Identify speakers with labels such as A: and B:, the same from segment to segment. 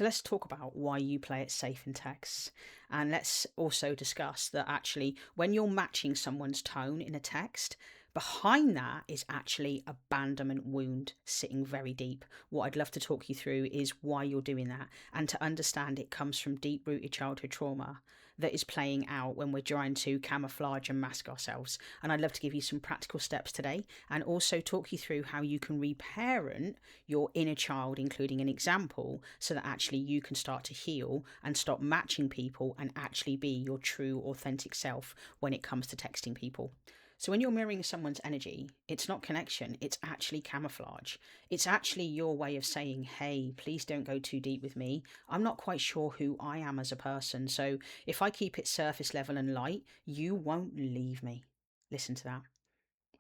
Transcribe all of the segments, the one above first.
A: So let's talk about why you play it safe in text. And let's also discuss that actually, when you're matching someone's tone in a text, behind that is actually abandonment wound sitting very deep. What I'd love to talk you through is why you're doing that, and to understand it comes from deep rooted childhood trauma that is playing out when we're trying to camouflage and mask ourselves. And I'd love to give you some practical steps today and also talk you through how you can reparent your inner child, including an example, so that actually you can start to heal and stop matching people and actually be your true, authentic self when it comes to texting people. So when you're mirroring someone's energy, it's not connection, it's actually camouflage. It's actually your way of saying, hey, please don't go too deep with me. I'm not quite sure who I am as a person. So if I keep it surface level and light, you won't leave me. Listen to that.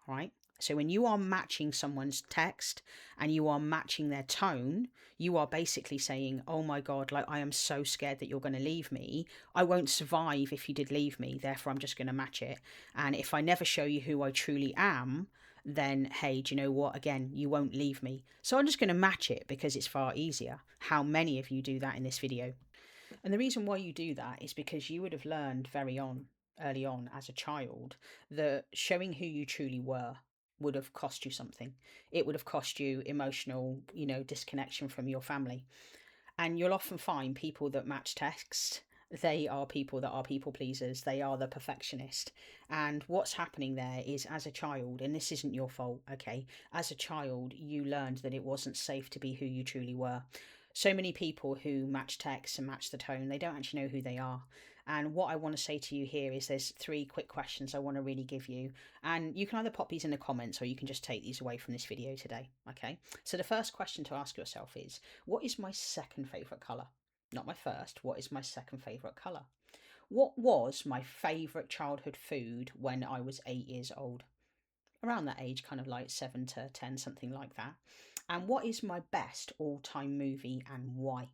A: All right. So when you are matching someone's text and you are matching their tone, you are basically saying, oh my God, like I am so scared that you're going to leave me. I won't survive if you did leave me. Therefore, I'm just going to match it. And if I never show you who I truly am, then hey, do you know what? Again, you won't leave me. So I'm just going to match it because it's far easier. How many of you do that in this video? And the reason why you do that is because you would have learned early on as a child, that showing who you truly were would have cost you something. It would have cost you emotional, disconnection from your family. And you'll often find people that match text. They are people that are people pleasers. They are the perfectionist. And what's happening there is, as a child, and this isn't your fault, okay? As a child, you learned that it wasn't safe to be who you truly were. So many people who match text and match the tone, they don't actually know who they are. And what I want to say to you here is there's 3 quick questions I want to really give you. And you can either pop these in the comments or you can just take these away from this video today, okay? So the first question to ask yourself is, what is my second favourite colour? Not my first, what is my second favourite colour? What was my favourite childhood food when I was 8 years old? Around that age, kind of like 7 to 10, something like that. And what is my best all-time movie and why?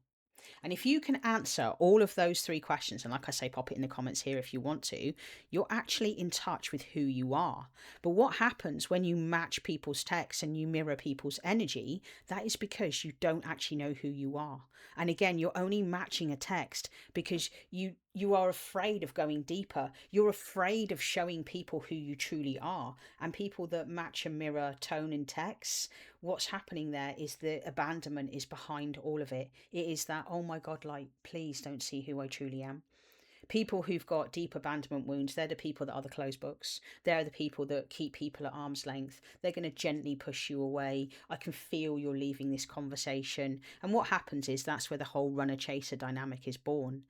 A: And if you can answer all of those 3 questions, and like I say, pop it in the comments here if you want to, you're actually in touch with who you are. But what happens when you match people's texts and you mirror people's energy, that is because you don't actually know who you are. And again, you're only matching a text because you are afraid of going deeper. You're afraid of showing people who you truly are. And people that match and mirror tone and text, what's happening there is the abandonment is behind all of it. It is that, oh my God, like, please don't see who I truly am. People who've got deep abandonment wounds, they're the people that are the closed books. They're the people that keep people at arm's length. They're going to gently push you away. I can feel you're leaving this conversation. And what happens is that's where the whole runner-chaser dynamic is born.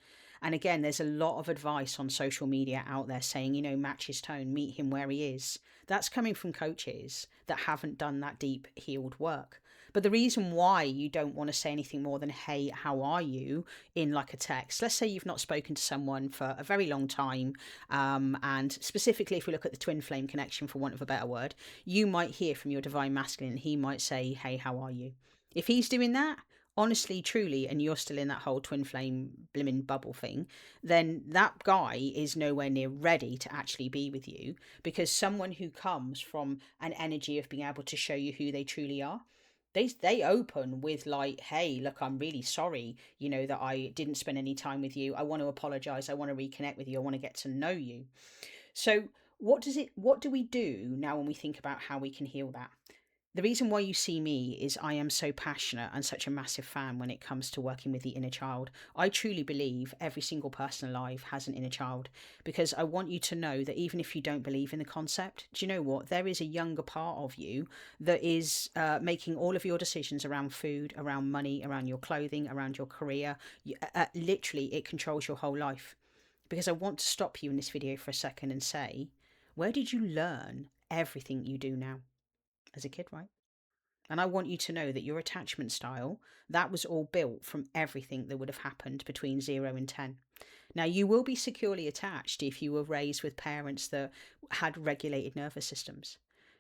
A: And again, there's a lot of advice on social media out there saying, match his tone, meet him where he is. That's coming from coaches that haven't done that deep healed work. But the reason why you don't want to say anything more than, hey, how are you, in like a text, let's say you've not spoken to someone for a very long time, and specifically if we look at the twin flame connection, for want of a better word, you might hear from your divine masculine, he might say, hey, how are you? If he's doing that, honestly, truly, and you're still in that whole twin flame blimmin' bubble thing, then that guy is nowhere near ready to actually be with you, because someone who comes from an energy of being able to show you who they truly are, they open with like, hey, look, I'm really sorry, that I didn't spend any time with you. I want to apologize. I want to reconnect with you. I want to get to know you. So what do we do now when we think about how we can heal that? The reason why you see me is I am so passionate and such a massive fan when it comes to working with the inner child. I truly believe every single person alive has an inner child, because I want you to know that even if you don't believe in the concept, do you know what? There is a younger part of you that is making all of your decisions around food, around money, around your clothing, around your career. Literally, it controls your whole life. Because I want to stop you in this video for a second and say, where did you learn everything you do now? As a kid, right? And I want you to know that your attachment style, that was all built from everything that would have happened between 0 and 10. Now, you will be securely attached if you were raised with parents that had regulated nervous systems,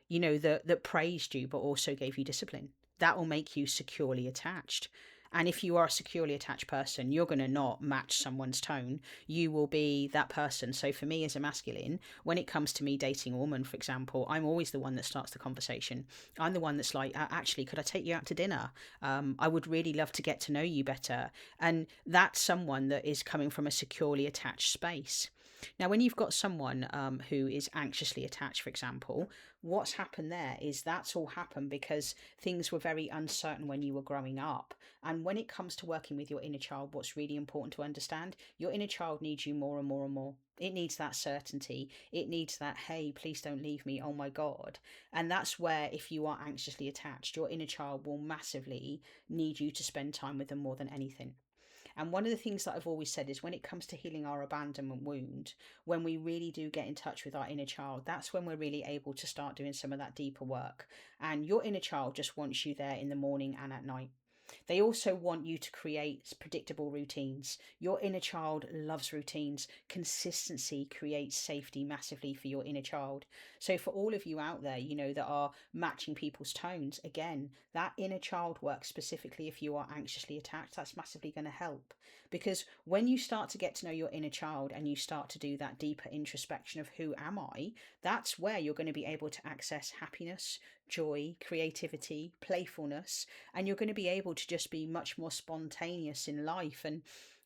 A: that praised you but also gave you discipline. That will make you securely attached. And if you are a securely attached person, you're going to not match someone's tone. You will be that person. So for me as a masculine, when it comes to me dating a woman, for example, I'm always the one that starts the conversation. I'm the one that's like, actually, could I take you out to dinner? I would really love to get to know you better. And that's someone that is coming from a securely attached space. Now, when you've got someone who is anxiously attached, for example, what's happened there is that's all happened because things were very uncertain when you were growing up. And when it comes to working with your inner child, what's really important to understand, your inner child needs you more and more and more. It needs that certainty. It needs that, hey, please don't leave me. Oh my God. And that's where, if you are anxiously attached, your inner child will massively need you to spend time with them more than anything. And one of the things that I've always said is when it comes to healing our abandonment wound, when we really do get in touch with our inner child, that's when we're really able to start doing some of that deeper work. And your inner child just wants you there in the morning and at night. They also want you to create predictable routines. Your inner child loves routines. Consistency creates safety massively for your inner child. So for all of you out there, that are matching people's tones, again, that inner child work, specifically if you are anxiously attached, that's massively going to help. Because when you start to get to know your inner child and you start to do that deeper introspection of who am I, that's where you're going to be able to access happiness, joy, creativity, playfulness, and you're going to be able to just be much more spontaneous in life. And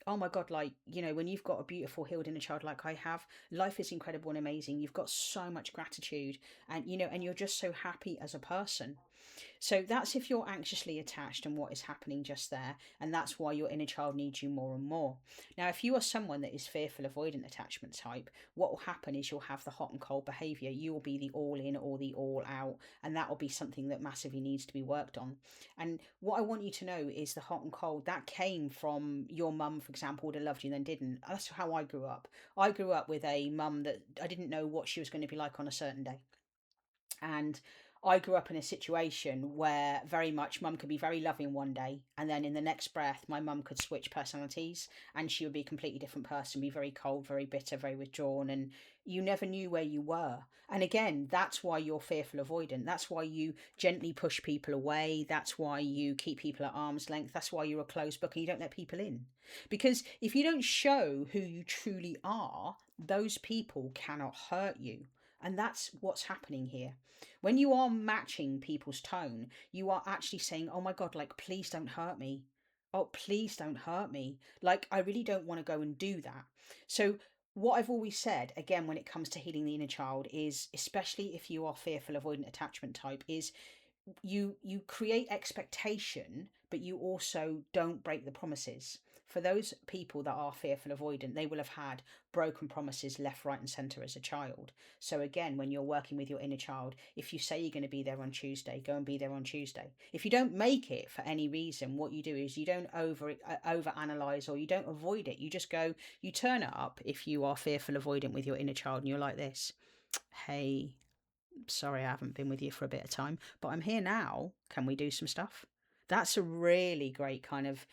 A: oh my God, like, when you've got a beautiful healed inner child like I have, life is incredible and amazing. You've got so much gratitude, and and you're just so happy as a person. So that's if you're anxiously attached and what is happening just there. And that's why your inner child needs you more and more. Now, if you are someone that is fearful, avoidant attachment type, what will happen is you'll have the hot and cold behaviour. You will be the all in or the all out. And that will be something that massively needs to be worked on. And what I want you to know is the hot and cold, that came from your mum, for example, would have loved you and then didn't. That's how I grew up. I grew up with a mum that I didn't know what she was going to be like on a certain day. And I grew up in a situation where very much mum could be very loving one day, and then in the next breath, my mum could switch personalities and she would be a completely different person, be very cold, very bitter, very withdrawn, and you never knew where you were. And again, that's why you're fearful avoidant. That's why you gently push people away. That's why you keep people at arm's length. That's why you're a closed book and you don't let people in. Because if you don't show who you truly are, those people cannot hurt you. And that's what's happening here. When you are matching people's tone, you are actually saying, oh my God, like, please don't hurt me. Oh, please don't hurt me. Like, I really don't want to go and do that. So, what I've always said, again, when it comes to healing the inner child, is especially if you are fearful, avoidant attachment type, is you create expectation, but you also don't break the promises. For those people that are fearful avoidant, they will have had broken promises left, right, and centre as a child. So again, when you're working with your inner child, if you say you're going to be there on Tuesday, go and be there on Tuesday. If you don't make it for any reason, what you do is you don't over analyze or you don't avoid it. You just go, you turn up if you are fearful avoidant with your inner child, and you're like this. Hey, sorry, I haven't been with you for a bit of time, but I'm here now. Can we do some stuff? That's a really great kind of,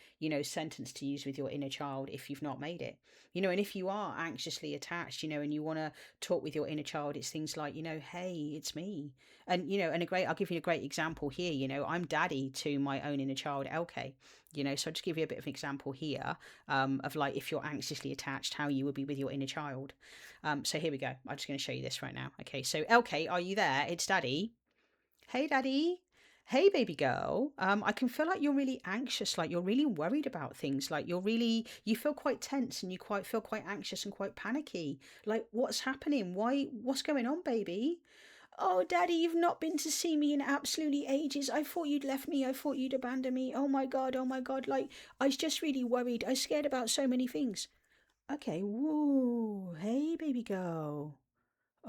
A: sentence to use with your inner child if you've not made it. And if you are anxiously attached, and you want to talk with your inner child, it's things like, hey, it's me. And, I'll give you a great example here. I'm daddy to my own inner child, LK. So I'll just give you a bit of an example here of like if you're anxiously attached, how you would be with your inner child. So here we go. I'm just going to show you this right now. Okay, so LK, are you there? It's daddy. Hey, daddy. Hey, baby girl. I can feel like you're really anxious, like you're really worried about things, like you feel quite tense and you feel quite anxious and quite panicky. Like, what's happening? What's going on, baby? Oh, daddy, you've not been to see me in absolutely ages. I thought you'd left me. I thought you'd abandoned me. Oh my God, oh my God. Like, I was just really worried. I was scared about so many things. Okay, whoa. Hey, baby girl.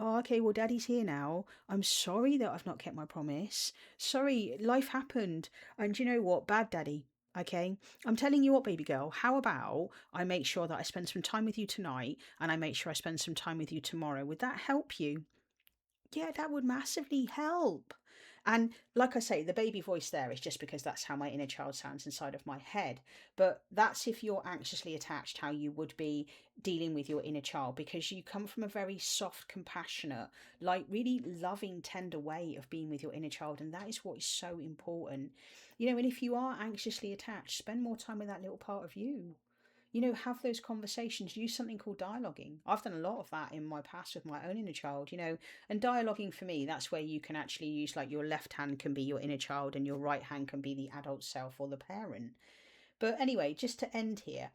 A: Oh, okay, well, daddy's here now. I'm sorry that I've not kept my promise. Sorry, life happened. And you know what? Bad daddy. Okay, I'm telling you what, baby girl, how about I make sure that I spend some time with you tonight and I make sure I spend some time with you tomorrow? Would that help you? Yeah, that would massively help. And like I say, the baby voice there is just because that's how my inner child sounds inside of my head. But that's if you're anxiously attached, how you would be dealing with your inner child, because you come from a very soft, compassionate, like really loving, tender way of being with your inner child. And that is what is so important. And if you are anxiously attached, spend more time with that little part of you. Have those conversations, use something called dialoguing. I've done a lot of that in my past with my own inner child, and dialoguing for me, that's where you can actually use, like, your left hand can be your inner child and your right hand can be the adult self or the parent. But anyway, just to end here,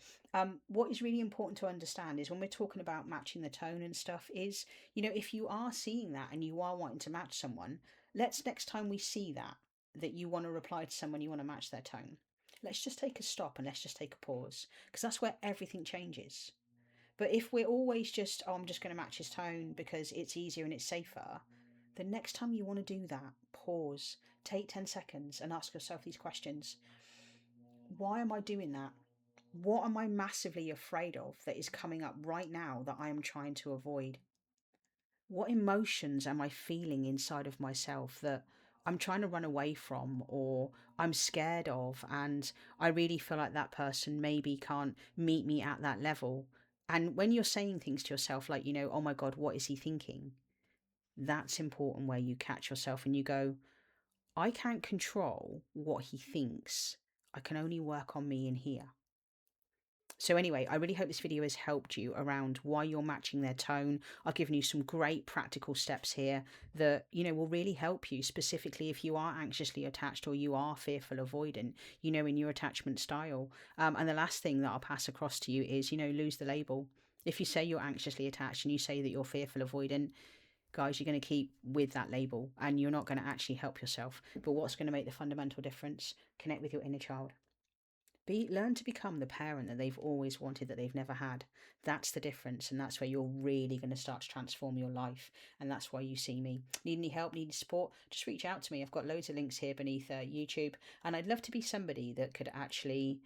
A: what is really important to understand is when we're talking about matching the tone and stuff is, if you are seeing that and you are wanting to match someone, let's next time we see that you want to reply to someone, you want to match their tone. Let's just take a stop and let's just take a pause, because that's where everything changes. But if we're always just, oh, I'm just going to match his tone because it's easier and it's safer, the next time you want to do that, pause, take 10 seconds and ask yourself these questions. Why am I doing that? What am I massively afraid of that is coming up right now that I am trying to avoid? What emotions am I feeling inside of myself that I'm trying to run away from or I'm scared of? And I really feel like that person maybe can't meet me at that level. And when you're saying things to yourself like, oh my God, what is he thinking? That's important, where you catch yourself and you go, I can't control what he thinks. I can only work on me in here. So anyway, I really hope this video has helped you around why you're matching their tone. I've given you some great practical steps here that, will really help you, specifically if you are anxiously attached or you are fearful avoidant, in your attachment style. And the last thing that I'll pass across to you is, lose the label. If you say you're anxiously attached and you say that you're fearful avoidant, guys, you're going to keep with that label and you're not going to actually help yourself. But what's going to make the fundamental difference? Connect with your inner child. Learn to become the parent that they've always wanted, that they've never had. That's the difference, and that's where you're really going to start to transform your life. And that's why you see me. Need any help, need support, just reach out to me. I've got loads of links here beneath YouTube, and I'd love to be somebody that could actually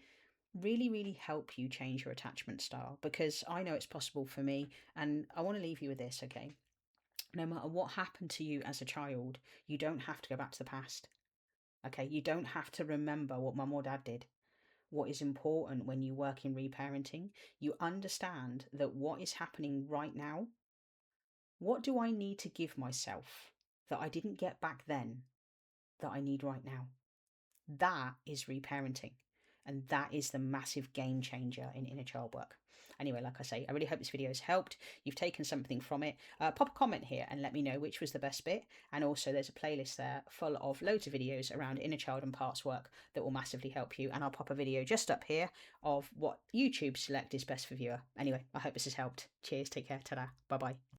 A: really, really help you change your attachment style, because I know it's possible for me. And I want to leave you with this, okay? No matter what happened to you as a child, you don't have to go back to the past. Okay, you don't have to remember what mum or dad did. What is important when you work in reparenting, you understand that what is happening right now, what do I need to give myself that I didn't get back then, that I need right now? That is reparenting. And that is the massive game changer in inner child work. Anyway, like I say, I really hope this video has helped. You've taken something from it. Pop a comment here and let me know which was the best bit. And also there's a playlist there full of loads of videos around inner child and parts work that will massively help you. And I'll pop a video just up here of what YouTube select is best for viewer. Anyway, I hope this has helped. Cheers, take care, ta-da, bye-bye.